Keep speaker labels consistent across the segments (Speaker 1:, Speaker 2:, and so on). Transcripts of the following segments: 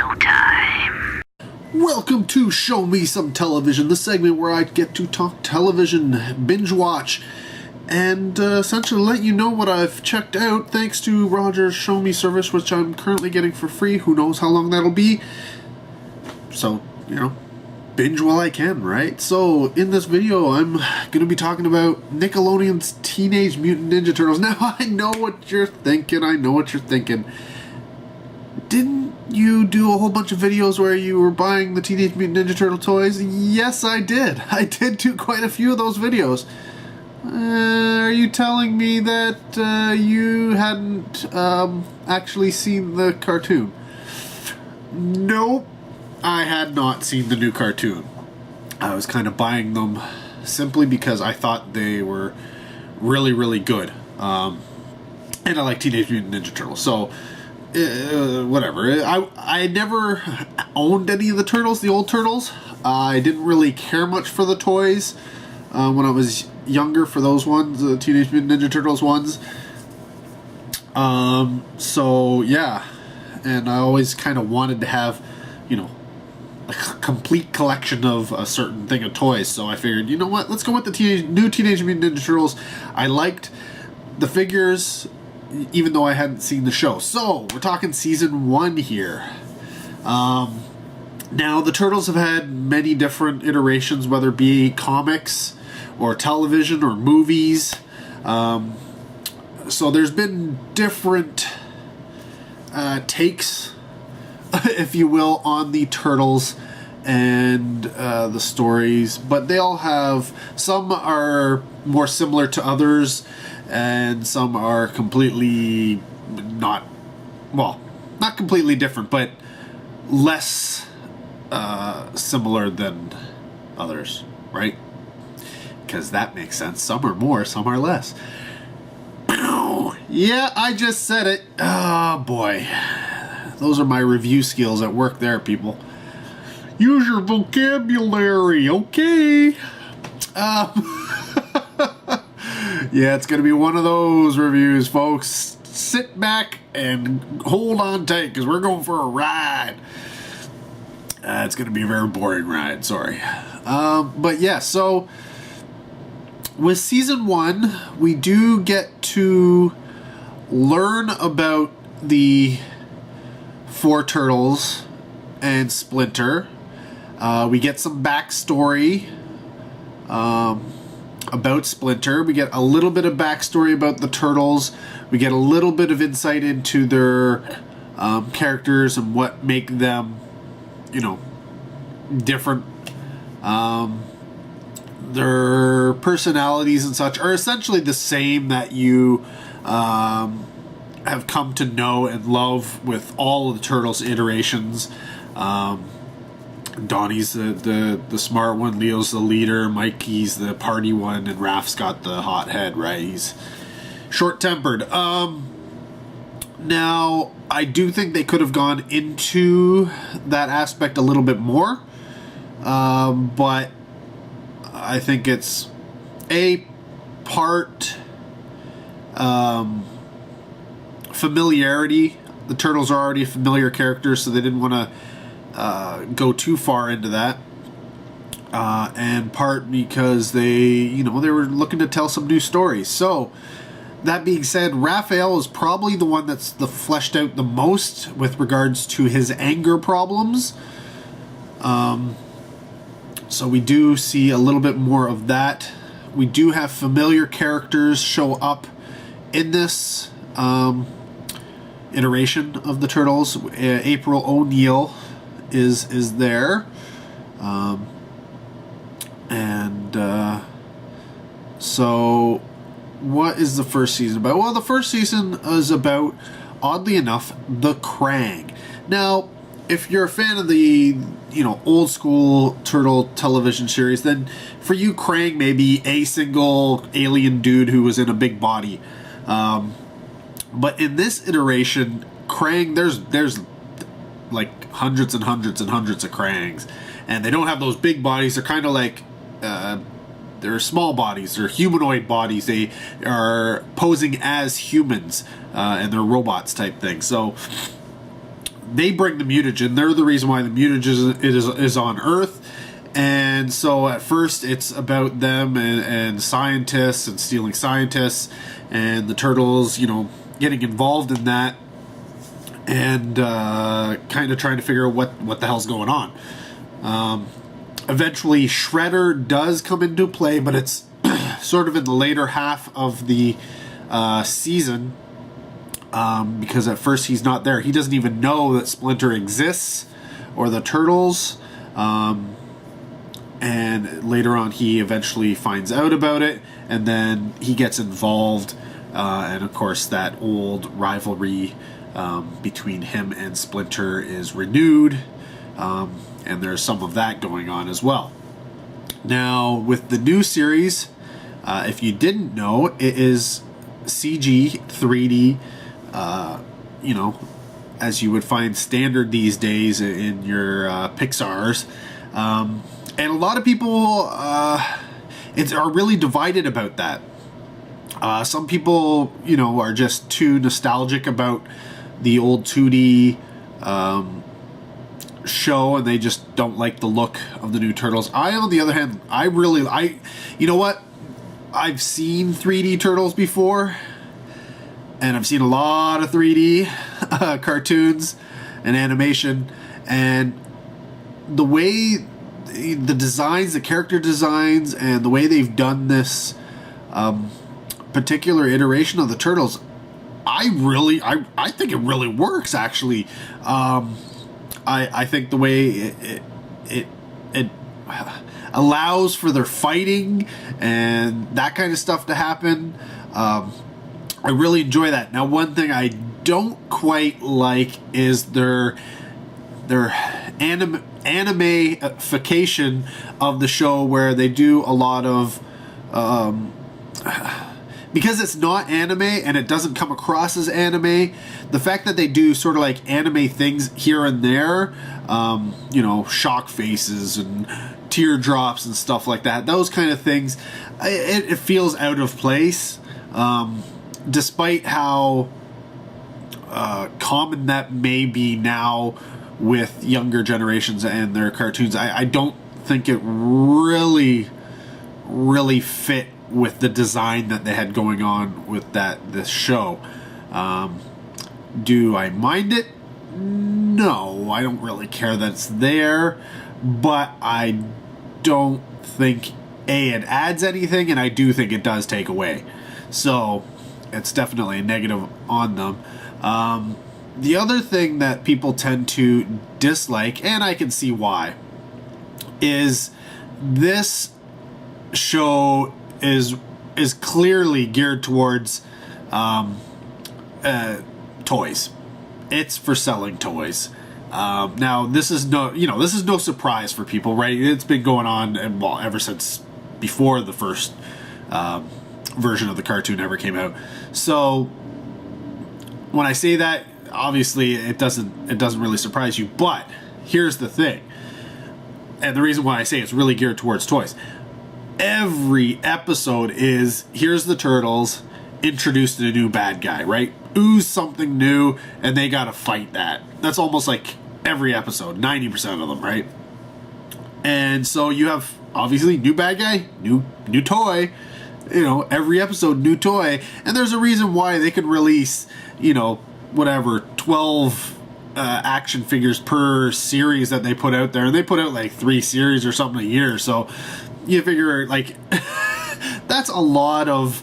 Speaker 1: showtime.
Speaker 2: Welcome to Show Me Some Television, the segment where I get to talk television, binge watch, and essentially let you know what I've checked out thanks to Roger's Show Me service, which I'm currently getting for free. Who knows how long that'll be. So, binge while I can, right? So, in this video, I'm going to be talking about Nickelodeon's Teenage Mutant Ninja Turtles. Now, I know what you're thinking. Didn't you do a whole bunch of videos where you were buying the Teenage Mutant Ninja Turtle toys? Yes, I did. I did do quite a few of those videos. Are you telling me that you hadn't actually seen the cartoon? Nope. I had not seen the new cartoon. I was kind of buying them simply because I thought they were really, really good. And I like Teenage Mutant Ninja Turtles. So, whatever. I never owned any of the Turtles, the old Turtles. I didn't really care much for the toys when I was younger, for those ones, the Teenage Mutant Ninja Turtles ones. So, yeah. And I always kind of wanted to have, a complete collection of a certain thing of toys. So I figured, you know what, let's go with the new Teenage Mutant Ninja Turtles. I liked the figures, even though I hadn't seen the show. So, we're talking season 1 here. Now, the Turtles have had many different iterations, whether it be comics, or television, or movies. So, there's been different takes, if you will, on the Turtles and the stories. But they all have, some are more similar to others, and some are completely not completely different, but less similar than others, right? Because that makes sense. Some are more, some are less. Yeah, I just said it. Oh, boy. Those are my review skills at work there, people. Use your vocabulary, okay? Yeah, it's going to be one of those reviews, folks. Sit back and hold on tight, because we're going for a ride. It's going to be a very boring ride, sorry. But yeah, so with season 1, we do get to learn about the 4 Turtles and Splinter. We get some backstory about Splinter. We get a little bit of backstory about the Turtles. We get a little bit of insight into their characters and what make them, different. Their personalities and such are essentially the same that you have come to know and love with all of the Turtles iterations. Donnie's the smart one, Leo's the leader, Mikey's the party one, and Raph's got the hot head, right? He's short-tempered. Now, I do think they could have gone into that aspect a little bit more, but I think it's a part familiarity. The Turtles are already familiar characters, so they didn't want to go too far into that, and part because they were looking to tell some new stories. So, that being said, Raphael is probably the one that's fleshed out the most with regards to his anger problems. So we do see a little bit more of that. We do have familiar characters show up in this iteration of the Turtles. April O'Neil is there, so what is the first season about? Well, the first season is about, oddly enough, the Krang. Now, if you're a fan of the old school Turtle television series, then for you, Krang may be a single alien dude who was in a big body. But in this iteration, Krang, there's like hundreds and hundreds and hundreds of Krangs, and they don't have those big bodies. They're kind of like they're small bodies. They're humanoid bodies. They are posing as humans, and they're robots type thing. So they bring the mutagen. They're the reason why the mutagen is on Earth. And so at first it's about them and scientists and stealing scientists, and the Turtles, getting involved in that, and kind of trying to figure out what the hell's going on. Eventually Shredder does come into play, but it's sort of in the later half of the season, because at first he's not there. He doesn't even know that Splinter exists or the Turtles. And later on, he eventually finds out about it, and then he gets involved. And of course, that old rivalry between him and Splinter is renewed, and there's some of that going on as well. Now, with the new series, if you didn't know, it is CG 3D, as you would find standard these days in your Pixar's. And a lot of people are really divided about that. Some people, are just too nostalgic about the old 2D show, and they just don't like the look of the new Turtles. I, on the other hand, you know what? I've seen 3D Turtles before, and I've seen a lot of 3D cartoons and animation, and the way the designs, the character designs, and the way they've done this particular iteration of the Turtles, I think it really works, actually. I think the way it allows for their fighting and that kind of stuff to happen, I really enjoy that. Now, one thing I don't quite like is their anime-ification of the show, where they do a lot of because it's not anime and it doesn't come across as anime, the fact that they do sort of like anime things here and there, shock faces and teardrops and stuff like that, those kind of things, it feels out of place, despite how common that may be now with younger generations and their cartoons. I don't think it really fit with the design that they had going on with this show. Do I mind it? No, I don't really care that it's there, but I don't think it adds anything, and I do think it does take away. So it's definitely a negative on them. The other thing that people tend to dislike, and I can see why, is this show is clearly geared towards toys. It's for selling toys. Now, this is no surprise for people, right? It's been going on, and ever since before the first version of the cartoon ever came out. So when I say that, obviously it doesn't really surprise you. But here's the thing, and the reason why I say it's really geared towards toys. Every episode is, here's the Turtles introduced to a new bad guy, right? Ooze something new, and they gotta fight that. That's almost like every episode, 90% of them, right? And so you have, obviously, new bad guy, new toy. Every episode, new toy. And there's a reason why they could release, 12 action figures per series that they put out there. And they put out like 3 series or something a year. So you figure, like, that's a lot of,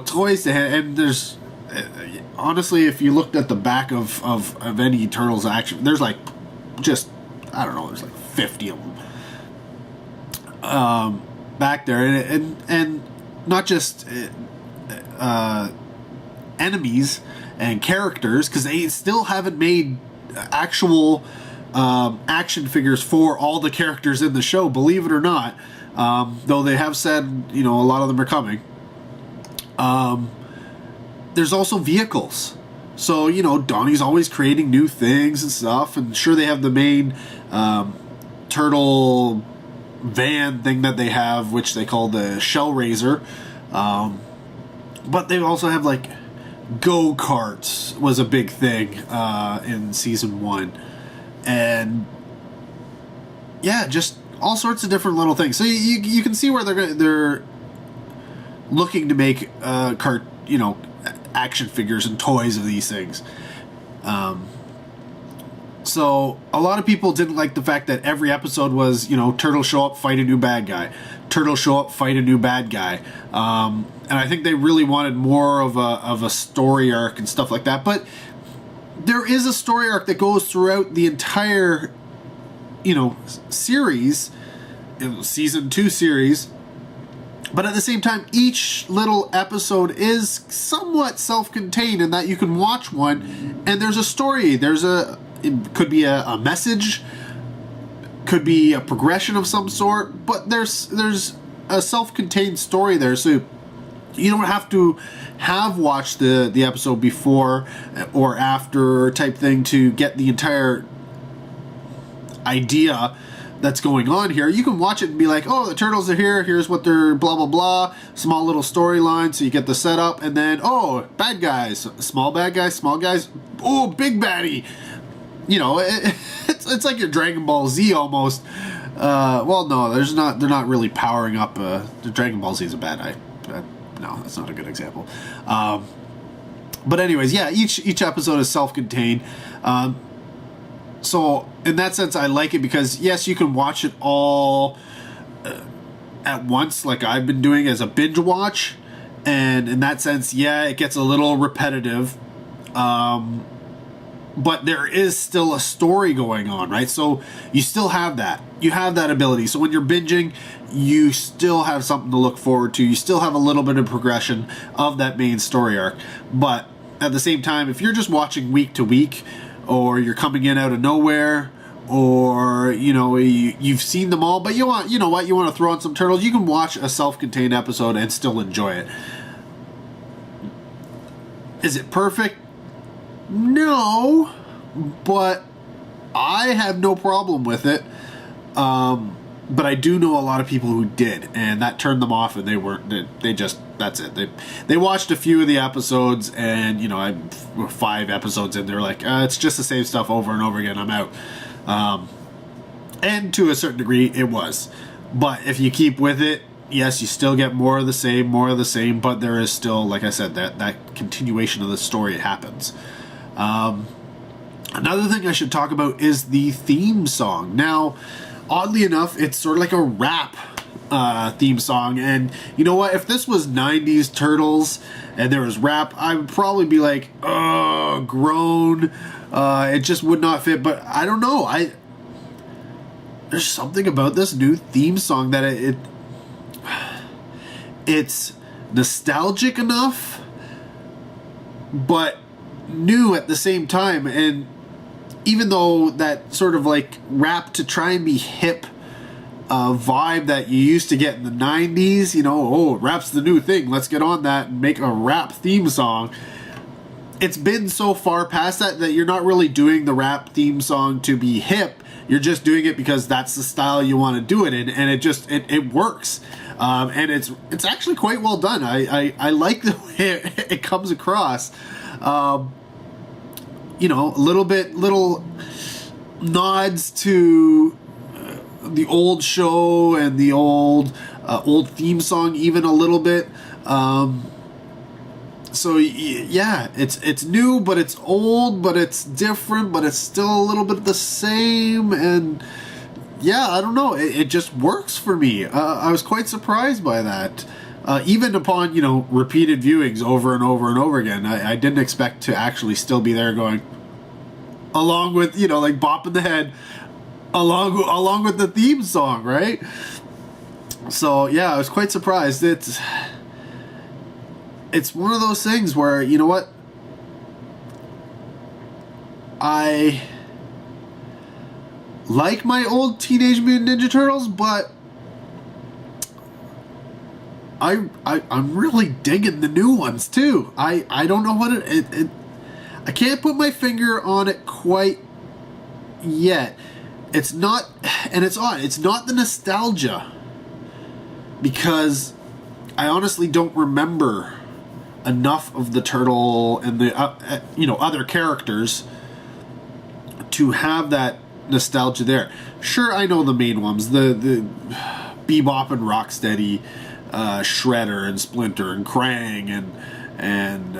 Speaker 2: toys to have. And there's, honestly, if you looked at the back of any Turtles action, there's like, just, I don't know, there's like 50 of them back there. And not just enemies and characters, because they still haven't made actual action figures for all the characters in the show, believe it or not, though they have said a lot of them are coming. There's also vehicles, so Donnie's always creating new things and stuff, and sure, they have the main turtle van thing that they have, which they call the Shell Raiser, but they also have like go-karts was a big thing in season 1. And yeah, just all sorts of different little things. So you can see where they're looking to make action figures and toys of these things. So a lot of people didn't like the fact that every episode was, turtles show up, fight a new bad guy. Turtles show up, fight a new bad guy. And I think they really wanted more of a story arc and stuff like that. But there is a story arc that goes throughout the entire, series, season 2 series. But at the same time, each little episode is somewhat self-contained in that you can watch one and there's a story. It could be a message, could be a progression of some sort, but there's a self-contained story there. So you don't have to have watched the episode before or after type thing to get the entire idea that's going on here. You can watch it and be like, oh, the turtles are here, here's what they're blah blah blah, small little storyline, so you get the setup, and then bad guys, small bad guys, small guys, big baddie. It's like your Dragon Ball Z almost. Well, no, they're not really powering up. The Dragon Ball Z is a bad eye. No, that's not a good example. But anyways, yeah, each episode is self-contained. So in that sense, I like it because, yes, you can watch it all at once like I've been doing as a binge watch. And in that sense, yeah, it gets a little repetitive. But there is still a story going on, right? So you still have that. You have that ability. So when you're binging, you still have something to look forward to. You still have a little bit of progression of that main story arc. But at the same time, if you're just watching week to week, or you're coming in out of nowhere, or you've seen them all, but you want to throw on some turtles, you can watch a self-contained episode and still enjoy it. Is it perfect? No, but I have no problem with it. But I do know a lot of people who did, and that turned them off, and that's it. They watched a few of the episodes, and I'm 5 episodes in, they're like, it's just the same stuff over and over again, I'm out. And to a certain degree, it was. But if you keep with it, yes, you still get more of the same, but there is still, like I said, that continuation of the story happens. Another thing I should talk about is the theme song. Now, oddly enough, it's sort of like a rap theme song, and you know what? If this was 90s Turtles and there was rap, I would probably be like, oh, groan. It just would not fit, but I don't know. There's something about this new theme song that it's nostalgic enough, but new at the same time. And even though that sort of like rap to try and be hip vibe that you used to get in the 90s, rap's the new thing, let's get on that and make a rap theme song. It's been so far past that you're not really doing the rap theme song to be hip. You're just doing it because that's the style you want to do it in, and it works. And it's actually quite well done. I like the way it comes across. Little nods to the old show and the old theme song, even a little bit. So yeah, it's new, but it's old, but it's different, but it's still a little bit the same. And yeah, I don't know, it just works for me. I was quite surprised by that. Even upon, repeated viewings over and over and over again, I didn't expect to actually still be there going, along with, like bopping the head, along with the theme song, right? So, yeah, I was quite surprised. It's one of those things where, you know what? I like my old Teenage Mutant Ninja Turtles, but I'm really digging the new ones too. I don't know what it I can't put my finger on it quite yet. It's not, and it's odd, it's not the nostalgia, because I honestly don't remember enough of the turtle and the other characters to have that nostalgia there. Sure, I know the main ones, the Bebop and Rocksteady, Shredder and Splinter and Krang and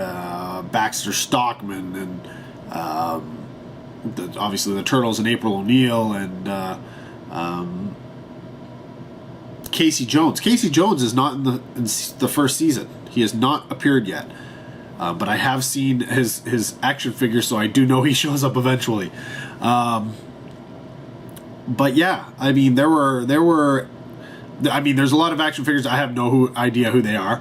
Speaker 2: Baxter Stockman and obviously the Turtles and April O'Neil and Casey Jones. Casey Jones is not in the first season. He has not appeared yet. But I have seen his action figures, so I do know he shows up eventually. But yeah, I mean, there's a lot of action figures. I have no idea who they are.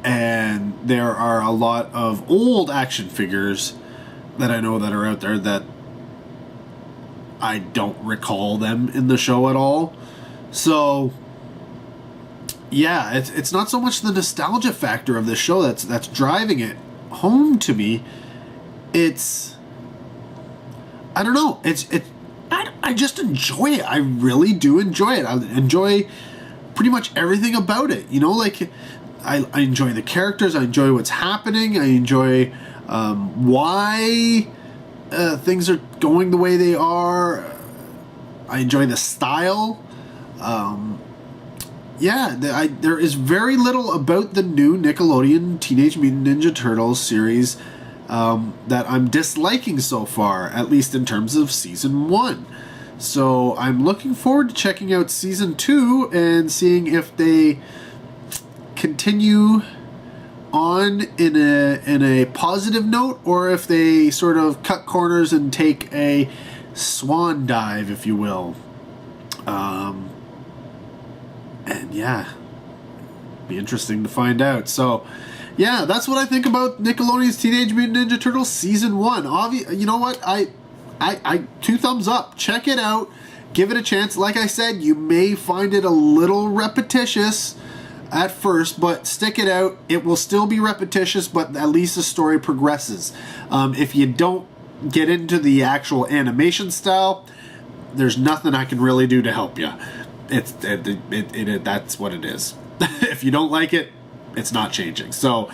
Speaker 2: And there are a lot of old action figures that I know that are out there that I don't recall them in the show at all. So yeah, it's not so much the nostalgia factor of this show that's driving it home to me. It's, I don't know. I just enjoy it. I really do enjoy it. I enjoy pretty much everything about it. You know, like I enjoy the characters. I enjoy what's happening. I enjoy why things are going the way they are. I enjoy the style. There is very little about the new Nickelodeon Teenage Mutant Ninja Turtles series that I'm disliking so far, at least in terms of Season 1. So I'm looking forward to checking out Season 2 and seeing if they continue on in a positive note, or if they sort of cut corners and take a swan dive, if you will. And yeah, be interesting to find out. So yeah, that's what I think about Nickelodeon's Teenage Mutant Ninja Turtles Season 1. You know what? I 2 thumbs up. Check it out. Give it a chance. Like I said, you may find it a little repetitious at first, but stick it out. It will still be repetitious, but at least the story progresses. If you don't get into the actual animation style, there's nothing I can really do to help you. That's what it is. If you don't like it, it's not changing. So,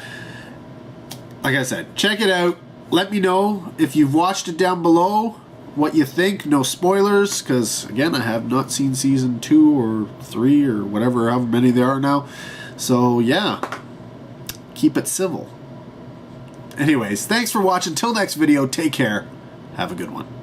Speaker 2: like I said, check it out. Let me know if you've watched it down below, what you think. No spoilers, because again, I have not seen Season 2 or 3 or whatever, however many there are now. So yeah, keep it civil. Anyways, thanks for watching. Till next video, take care. Have a good one.